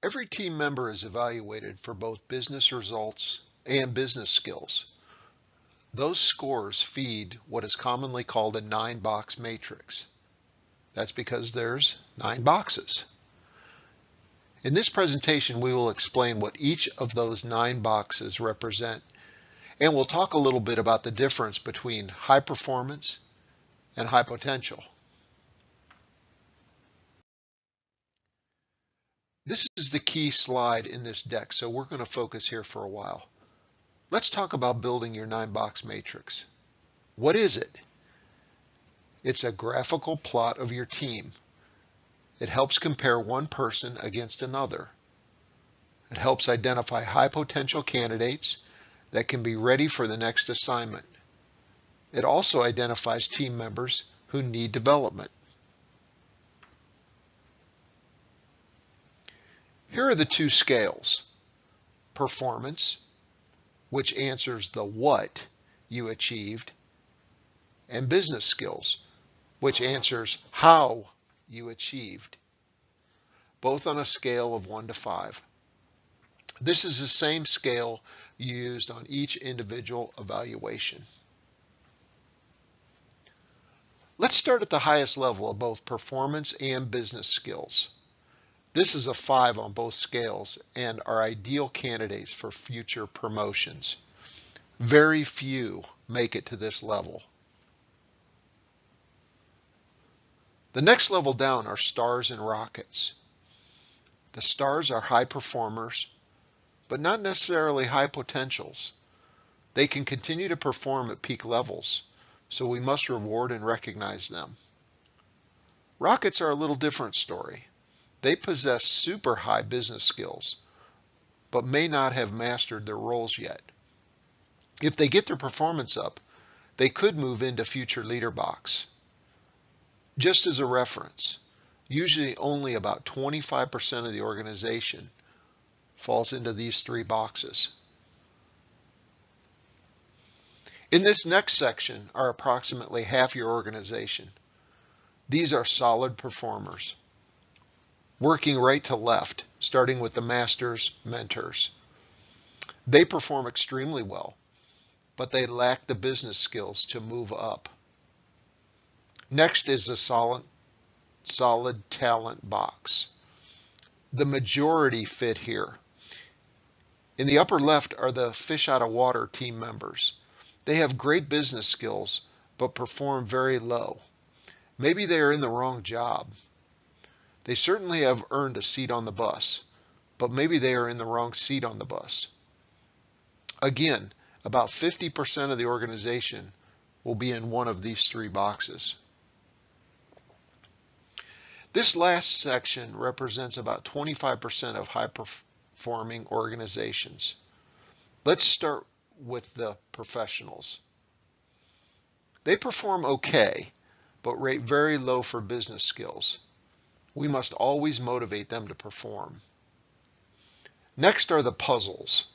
Every team member is evaluated for both business results and business skills. Those scores feed what is commonly called a 9-box matrix. That's because there's 9 boxes. In this presentation, we will explain what each of those 9 boxes represent, and we'll talk a little bit about the difference between high performance and high potential. This is the key slide in this deck, so we're going to focus here for a while. Let's talk about building your 9-box matrix. What is it? It's a graphical plot of your team. It helps compare one person against another. It helps identify high potential candidates that can be ready for the next assignment. It also identifies team members who need development. Here are the 2 scales. Performance, which answers the what you achieved, and business skills, which answers how you achieved, both on a scale of 1 to 5. This is the same scale you used on each individual evaluation. Let's start at the highest level of both performance and business skills. This is a 5 on both scales and are ideal candidates for future promotions. Very few make it to this level. The next level down are stars and rockets. The stars are high performers, but not necessarily high potentials. They can continue to perform at peak levels, so we must reward and recognize them. Rockets are a little different story. They possess super high business skills, but may not have mastered their roles yet. If they get their performance up, they could move into future leader box. Just as a reference, usually only about 25% of the organization falls into these 3 boxes. In this next section are approximately half your organization. These are solid performers, working right to left, starting with the masters, mentors. They perform extremely well, but they lack the business skills to move up. Next is the solid talent box. The majority fit here. In the upper left are the fish out of water team members. They have great business skills, but perform very low. Maybe they are in the wrong job. They certainly have earned a seat on the bus, but maybe they are in the wrong seat on the bus. Again, about 50% of the organization will be in one of these 3 boxes. This last section represents about 25% of high-performing organizations. Let's start with the professionals. They perform okay, but rate very low for business skills. We must always motivate them to perform. Next are the puzzles.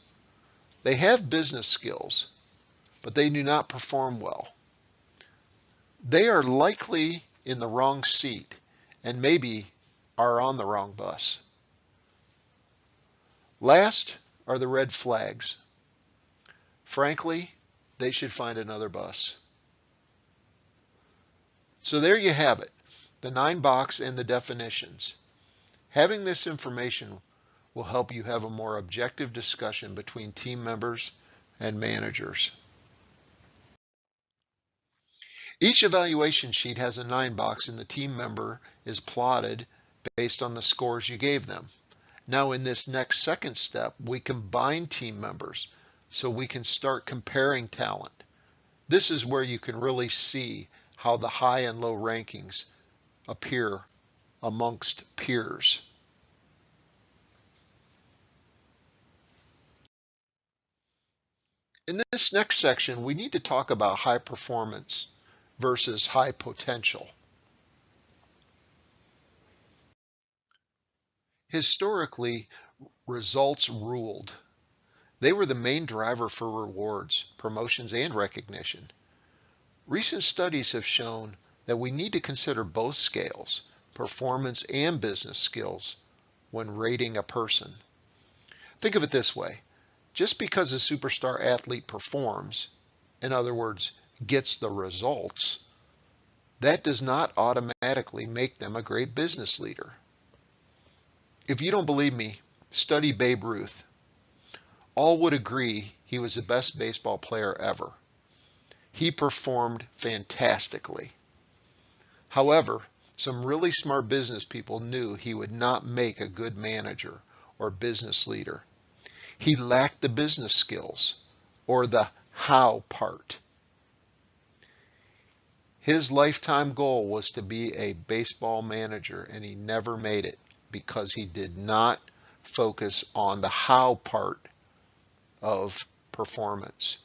They have business skills, but they do not perform well. They are likely in the wrong seat and maybe are on the wrong bus. Last are the red flags. Frankly, they should find another bus. So there you have it, the 9 box and the definitions. Having this information will help you have a more objective discussion between team members and managers. Each evaluation sheet has a 9 box and the team member is plotted based on the scores you gave them. Now in this next second step, we combine team members so we can start comparing talent. This is where you can really see how the high and low rankings appear amongst peers. In this next section, we need to talk about high performance versus high potential. Historically, results ruled. They were the main driver for rewards, promotions, and recognition. Recent studies have shown that we need to consider both scales, performance and business skills, when rating a person. Think of it this way. Just because a superstar athlete performs, in other words, gets the results, that does not automatically make them a great business leader. If you don't believe me, study Babe Ruth. All would agree he was the best baseball player ever. He performed fantastically. However, some really smart business people knew he would not make a good manager or business leader. He lacked the business skills, or the how part. His lifetime goal was to be a baseball manager, and he never made it because he did not focus on the how part of performance.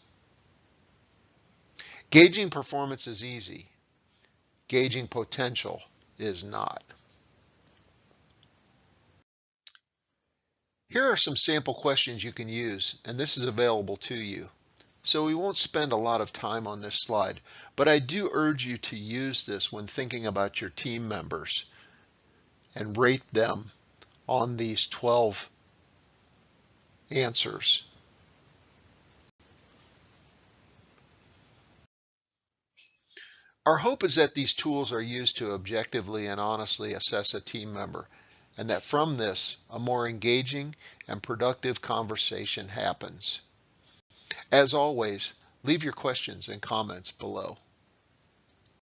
Gauging performance is easy. Gauging potential is not. Here are some sample questions you can use, and this is available to you. So we won't spend a lot of time on this slide, but I do urge you to use this when thinking about your team members and rate them on these 12 answers. Our hope is that these tools are used to objectively and honestly assess a team member, and that from this, a more engaging and productive conversation happens. As always, leave your questions and comments below.